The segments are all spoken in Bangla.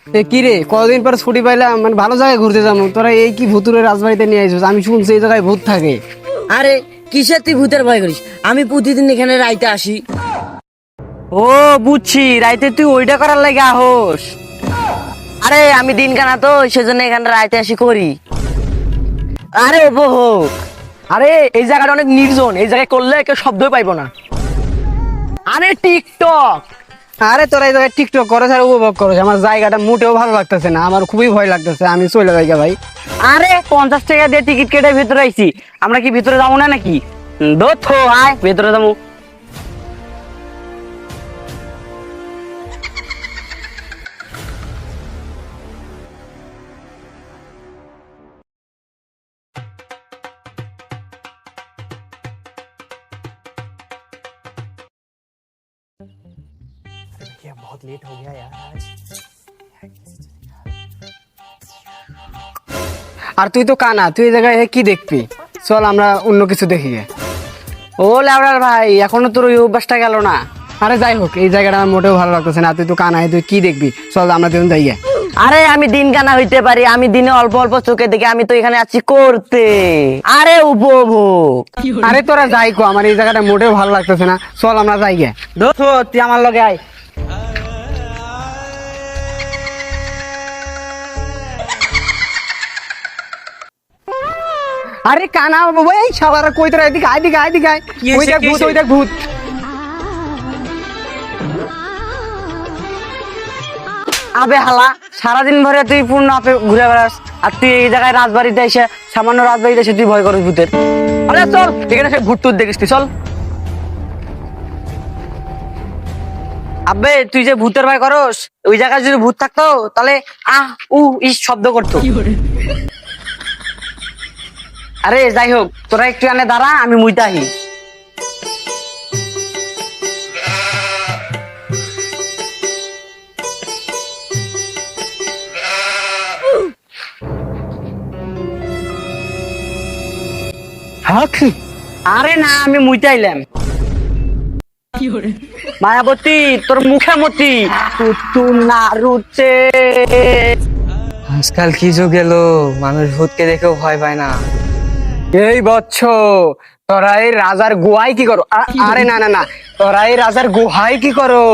কি রে, কতদিন পর ছুটি পাইলাম, মানে ভালো জায়গায় ঘুরতে যাবো। তোরা এই কি ভুতুরে রাজবাড়িতে নিয়ে আইছিস? আমি শুনছি এই জায়গায় ভূত থাকে। আরে কিসের তুই ভূতের ভয় করিস? আমি প্রতিদিন এখানে রাইতে আসি। ও বুঝছি, রাইতে তুই ওইটা করার লাগে আহস। আরে আমি দিন কানা তো, সেজন্য এখানে রাইতে আসি করি। আরে উপভোগ। আরে এই জায়গাটা অনেক নির্জন, এই জায়গায় করলে কেউ শব্দই পাইবো না। আরে টিকটক। আরে তোরা এই জায়গায় টিকটক করো আর উপভোগ করো, আমার জায়গাটা মোটেও ভালো লাগতেছে না, আমার খুবই ভয় লাগতেছে। আমি চলে যাই গে ভাই। আরে 50 টাকা দিয়ে টিকিট কেটে ভিতরে আইছি, আমরা কি ভিতরে যাবো না নাকি? দোথো আয় ভিতরে যাবো। আর তুই তো কানা, তুই এই জায়গায় কি দেখবি? চল আমরা অন্য কিছু দেখি গে। ও লেবড়ার ভাই, এখনো তোর ওই অভ্যাসটা গেল না। আরে যাই হোক, এই জায়গাটা আমার মোটেও ভালো লাগতেছে না। তুই তো কানা, তুই কি দেখবি? চল আমরা দুজন যাই গে। আরে আমি দিন কানা হইতে পারি, আমি দিনে অল্প অল্প চোখে দেখে, আমি তো এখানে আছি করতে। আরে উপভোগ। আরে তোরা যাই কো, আমার এই জায়গাটা মোটেও ভালো লাগতেছে না। চল আমরা যাই গে। দোথো তুই আমার লগে আয়। আরে কানা বাবা, এই শালারা কই তোরা? এদিকে আয়, এদিকে আয়, এদিকে আয়। ওই দেখ ভূত, ওই দেখ ভূত। আবে হালা, সারাদিন ভরে তুই পূর্ণ আপে ঘুরে বেড়াস, আর তুই এই জায়গায় রাজবাড়িতে এসে, সামান্য রাজবাড়িতে এসে তুই ভয় করিস ভূতের। আরে চল, এখানে সে ভূত টুত দেখিস তুই, চল। আবে তুই যে ভূতের ভয় করস, ওই জায়গায় যদি ভূত থাকতো তাহলে আহ উ ইস শব্দ করতো। আরে যাই হোক, তোরা একটু এনে দাঁড়া, আমি মুইতাহি। আরে না, আমি মুইতাইলাম। মায়াবতী, তোর মুখে মতি তুতু না রুচে। আজকাল কি যুগ এলো, মানুষ ভূতকে দেখেও ভয় পায় না। এই বচ্চ, তোরা এই রাজার গুহায় কি করো? আরে না না না, তোরা এই রাজার গুহায় কি করো?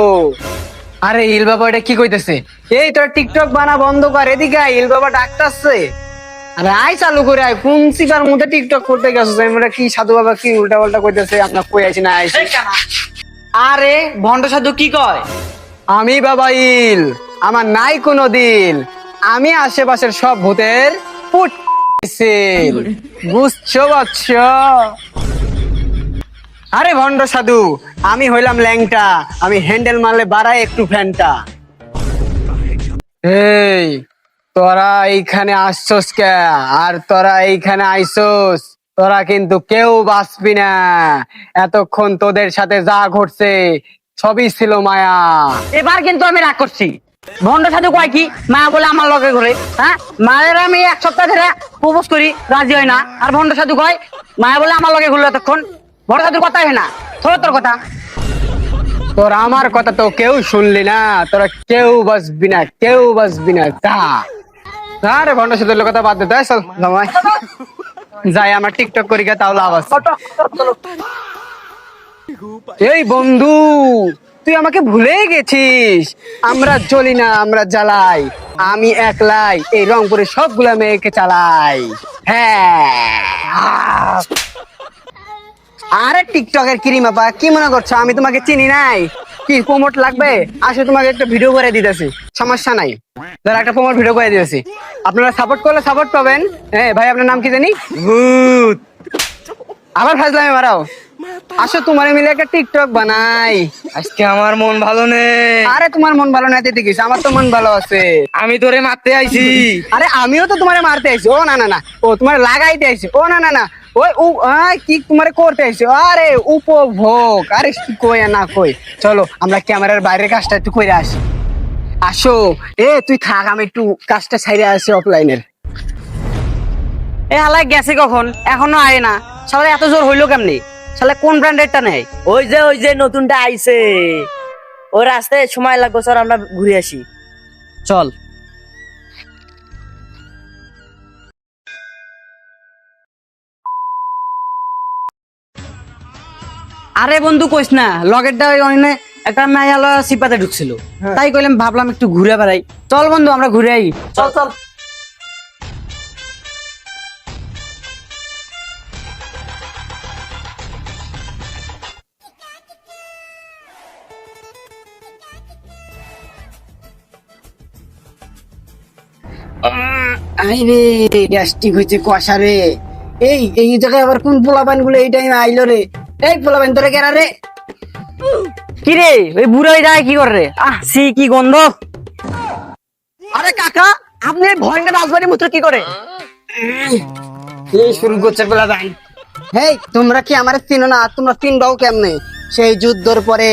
আরে ইল বাবা এটা কি কইতেছে? এই তোরা টিকটক বানা বন্ধ কর, এদিকে আয়, ইল বাবা ডাকতাছে। আরে আয় চালু করে আয়, কোন সিকার মধ্যে টিকটক করতে গেছিস? আমরা কি সাধু বাবা কি উল্টা পাল্টা কইতেছে, আপনার কই আইছি না আইছি। আরে ভণ্ড সাধু কি কয়? আমি বাবা ইল, আমার নাই কোনো দিল, আমি আশেপাশের সব ভূতের পুট বুঝছো বচ্চ? আরে ভণ্ড সাধু, আমি হইলাম ল্যাংটা, আমি হ্যান্ডেল মারলে বাড়াই একটু ফ্যানটা। এই তোরা এইখানে আসছস কে? আর তোরা এইখানে আইসোস, তোরা কিন্তু কেউ বাঁচবি না। এতক্ষণ তোদের সাথে যা ঘটছে সবই ছিল মায়া। এবার কিন্তু আমি রাগ করছি। ভণ্ড সাধু কয় কি মায়া বলে আমার লগে ঘুরে? হ্যাঁ, মায়ের আমি এক সপ্তাহ ধরে প্রপোজ করি, রাজি হয় না, আর ভণ্ড সাধু কয় মায়া বলে আমার লগে ঘুরলো এতক্ষণ। ভণ্ড সাধু কথা হয় না, তোর কথা। তোর আমার কথা তো কেউ শুনলি না, তোরা কেউ বাঁচবি না, কেউ বাঁচবি না। যা আরে ভণ্ড সাধুর কথা বাদ দে, তাই চল জামাই যাই, আমরা টিকটক করি গে, তাও লাভ আছে। এই বন্ধু, তুই আমাকে ভুলেই গেছিস। আমরা জ্বলি না, আমরা জ্বালাই। আমি একলাই এই রংপুরে সবগুলা মেয়েকে চালাই। হ্যাঁ। আরে টিকটকের কিরিমাপা, কি মনে করছো আমি তোমাকে চিনি নাই? কি প্রমোট লাগবে? আসলে তোমাকে একটা ভিডিও করে দিতেছি, সমস্যা নাই। ধর একটা প্রমোট ভিডিও করে দিতেছি, আপনারা সাপোর্ট করলে সাপোর্ট পাবেন। হ্যাঁ ভাই, আপনার নাম কি জানি? ভূত। আবার ফাজলামি মারাও। আসো তোমার মিলে একটা টিকটক বানাই। আজকে আমার মন ভালো নেই। আরে তোমার মন ভালো না দিতে গেছে, আমার তো মন ভালো আছে। আমি তোরে মারতে আইছি। আরে আমিও তো তোমারে মারতে আইছি। ও না না না, ও তোমার লাগাইতে আইছি। ও না না না, ওই কি তোমারে করতে আইছি? আরে উপভোগ। আরে কি কই আর না কই, চলো আমরা ক্যামেরার বাইরের কাজটা একটু কইরা আসি। আসো। তুই থাক, আমি একটু কাজটা ছাইরে আসি অফলাইনের। এ হালাই গেছে কখন, এখনো আয় না। শালা এত জোর হইলো কেমনি? শালা কোন ব্র্যান্ডেরটা নেই? ওই যে নতুনটা আইছে, ওই রাস্তায় সময় লাগবে স্যার, আমরা ঘুরে আসি। চল। আরে বন্ধু কইস না, লগেরটা ওই অনে একটা মায়ালা সিপাতে ঢুকছিল, তাই কইলাম ভাবলাম একটু ঘুরে বেড়াই। চল বন্ধু আমরা ঘুরে আই। চল চল। আইরে গ্যাস্ট্রিক হয়েছে কষা রে। এই জায়গায় আবার কোন পোলাপান গুলো এই টাইমে আইলো রে? এই পোলাপান তোরা কেরা রে? কি রে ওই বুড়োই যায় কি করে রে? সি কি গন্ধ! আরে কাকা, আপনি এই ভয়ঙ্কর রাজবাড়ির মতো কি করে? কি শুরু করছে পোলাপান? হেই তোমরা কি আমার চিনো না? তোমরা চিনবাও কেমনে? সেই যুদ্ধর পরে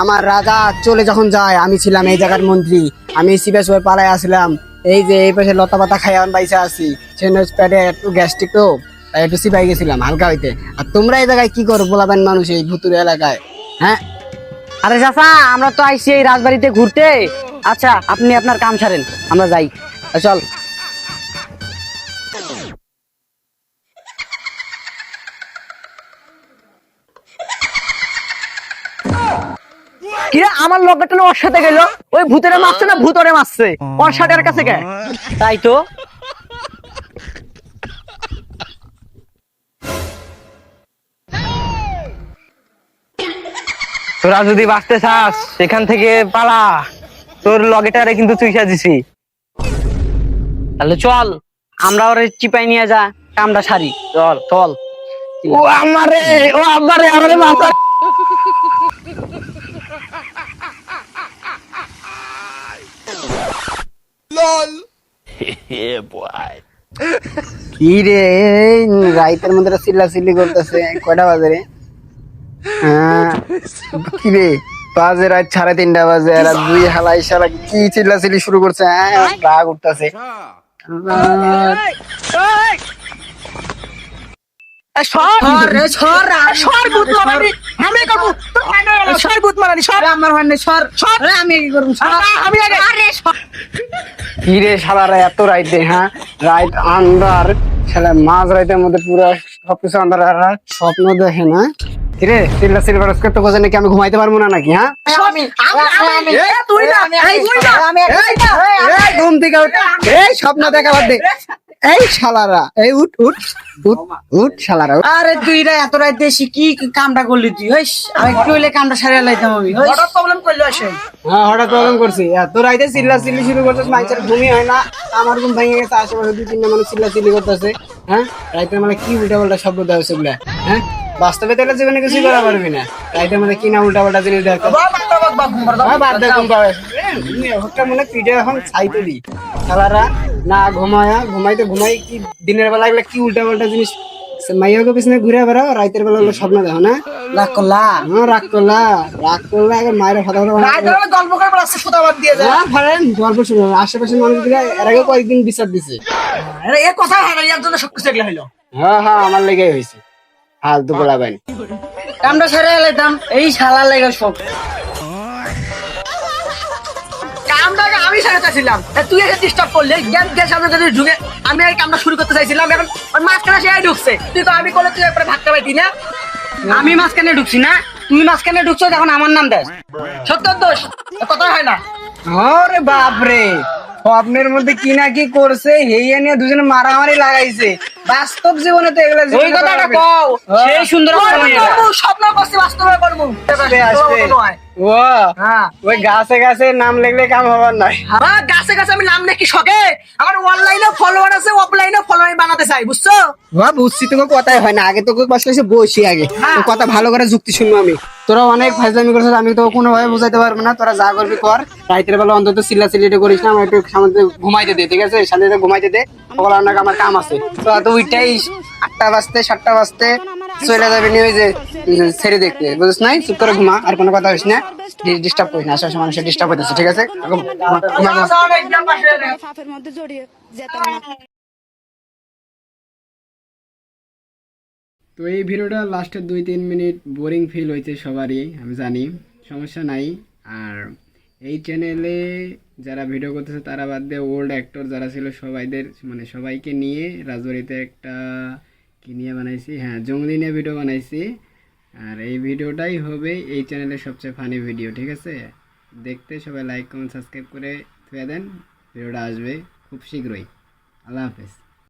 আমার রাজা চলে যখন যায়, আমি ছিলাম এই জায়গার মন্ত্রী। আমি সিবেশ হয়ে পালায় আসলাম। এই যে এই পাশে লতা পাতা খাই এখন বাইসা আছি, সেই পেটে একটু গ্যাস্ট্রিক তো, তাই একটু সিপাই গেছিলাম হালকা হইতে। আর তোমরা এই জায়গায় কি করো পোলাপান মানুষ এই ভুতুরে এলাকায়? হ্যাঁ আরে চাচা, আমরা তো আইছি এই রাজবাড়িতে ঘুরতে। আচ্ছা আপনি আপনার কাম ছাড়েন, আমরা যাই। চল। কিরে আমার লগটা না ওর সাথে গেল? ওই ভূতেরে মারছে না ভূতরে মারছে? ওর সাথে আর কাছে কে? তাই তো। তোরা যদি বাঁচতে চাস সেখান থেকে পালা, তোর লগেটারে কিন্তু চুইসা দিছি। তাহলে চল, আমরা ওরে চিপাই নিয়ে যা, কামটা সারি। চল চল। ও আমারে আমারে মাথা। কি রে রাইতের মধ্যে চিল্লা চিল্লি করতেছে? কয়টা বাজে রে? কি রে বাজে রাত 3:30 বাজে, আর দুই হালাই শালা কি চিল্লা চিল্লি শুরু করছে? রাগ উঠতেছে। কি রে শালারা এত রাইতে? হ্যাঁ রাইত আন্ধার, শালা মাঝ রাইতের মধ্যে পুরো সবকিছু আন্ধার, আর স্বপ্ন দেখে না? কিরে চিল্লা সিলভার তো বোঝে নাকি আমি ঘুমাইতে পারবো না নাকি? হ্যাঁ ঘুম থেকে উঠ, এই স্বপ্ন দেখা বাদ দে। এই শালারা, এই উঠ উঠ উঠ উঠ শালারা। আরে তুই রা এত রাত দেশি কি কামটা করলি তুই? হইস আমি একটু হইলে কামটা সারিয়া লাইতাম আমি। হঠাৎ প্রবলেম করলো আসে। হ্যাঁ হঠাৎ প্রবলেম করছি। এত রাইতে চিল্লা চিল্লি শুরু করতেছে, মানুষের ঘুমই হয় না। আমার ঘুম ভেঙে গেছে, আশেপাশে 2-3টা মানুষ চিল্লা চিল্লি করতেছে। হ্যাঁ রাইতের মানে কি উল্টা পাল্টা শব্দ দেওয়া হচ্ছে এগুলা? হ্যাঁ বাস্তবে তাহলে জীবনে কিছু করা পারবি না, রাইতের মধ্যে কি না উল্টা পাল্টা জিনিস দেখা। মনে পিঠে এখন ছাইতে দি শালারা না ঘুমাইতে ঘুমাই কি দিনের বেলা এগুলা কি উল্টা পাল্টা জিনিস মাইয়াকে পিছনে ঘুরে বেড়াও, রাইতের বেলা হলো স্বপ্ন দেখো না? রাগ করলা? হ্যাঁ রাগ করলা এখন মায়ের কথা গল্প করে বেড়াচ্ছে সুতাবাদ দিয়ে যায়। গল্প শুনো, আশেপাশের মানুষগুলা এর আগে কয়েকদিন বিচার দিছে। এ কথা হারাইয়ার জন্য সবকিছু এগুলা হইলো। হ্যাঁ আমার লেগে হয়েছে ফালতু বলাবেন। কামটা সারিয়া লাইতাম, এই শালা লেগে সব কামটাকে আমি সারাতেছিলাম, তুই এসে ডিস্টার্ব করলি। জ্ঞান জ্ঞান সামনে যদি ঢুকে আমি এই কামটা শুরু করতে চাইছিলাম, এখন মাঝখানে সে ঢুকছে। তুই তো আমি করলে তুই একবারে ভাগতে পাইতি না? আমি মাঝখানে ঢুকছি না, তুই মাঝখানে ঢুকছো, এখন আমার নাম দেশ সত্য দোষ, কথা হয় না। আরে বাপরে, স্বপ্নের মধ্যে কি না কি করছে, এই নিয়ে দুজনে মারামারি লাগাইছে। বাস্তব জীবনে তো এগুলা ওই কথাটা কও, সেই সুন্দর স্বপ্ন করছি বাস্তবে করবো। ও ওই গাছে গাছে নাম লিখলে কাম হবার নাই। আমার গাছে গাছে আমি নাম লিখি শখে, আমার অনলাইনে ফলোয়ার আছে, অফলাইনে ফলোয়ার বানাতে চাই, বুঝছো? বুঝছি, তোকে কথাই হয় না। আগে তোকে বসে বসি, আগে তোর কথা ভালো করে যুক্তি শুনবো আমি। তোরা অনেক ফাইজলামি করছিস, আমি তো কোনো ভাবে বুঝাইতে পারবো না। তোরা যা করবি কর, রাইতের বেলা অন্তত চিল্লা চিল্লিটা করিস না। আমার একটু সামনে ঘুমাইতে দে, ঠিক আছে? শান্তিতে ঘুমাইতে দে। সকাল অনেক আমার কাম আছে। তো এত উইটাই 8টা বাজতে 7টা বাজতে চলে যাবে নিয়ে, ওই যে ছেড়ে দেখতে, বুঝিস নাই? চুপ করে ঘুমা, আর কোনো কথা হইস না, ডিস্টার্ব করিস না। আশেপাশে মানুষের ডিস্টার্ব হইতেছে, ঠিক আছে? ফাফের মধ্যে জড়িয়ে যেতাম না। তো এই ভিডিওটা লাস্টের 2-3 মিনিট বোরিং ফিল হয়েছে সবারই, আমি জানি, সমস্যা নাই। আর এই চ্যানেলে যারা ভিডিও করতেছে তারা বাদ দিয়ে ওল্ড অ্যাক্টর যারা ছিল সবাইদের মানে সবাইকে নিয়ে রাজবাড়িতে একটা কি নিয়ে বানাইছি, হ্যাঁ জঙ্গলি নিয়ে ভিডিও বানাইছি। আর এই ভিডিওটাই হবে এই চ্যানেলের সবচেয়ে ফানি ভিডিও, ঠিক আছে? দেখতে সবাই লাইক কমেন্ট সাবস্ক্রাইব করে থুয়ে দেন। ভিডিওটা আসবে খুব শীঘ্রই। আল্লাহ হাফেজ।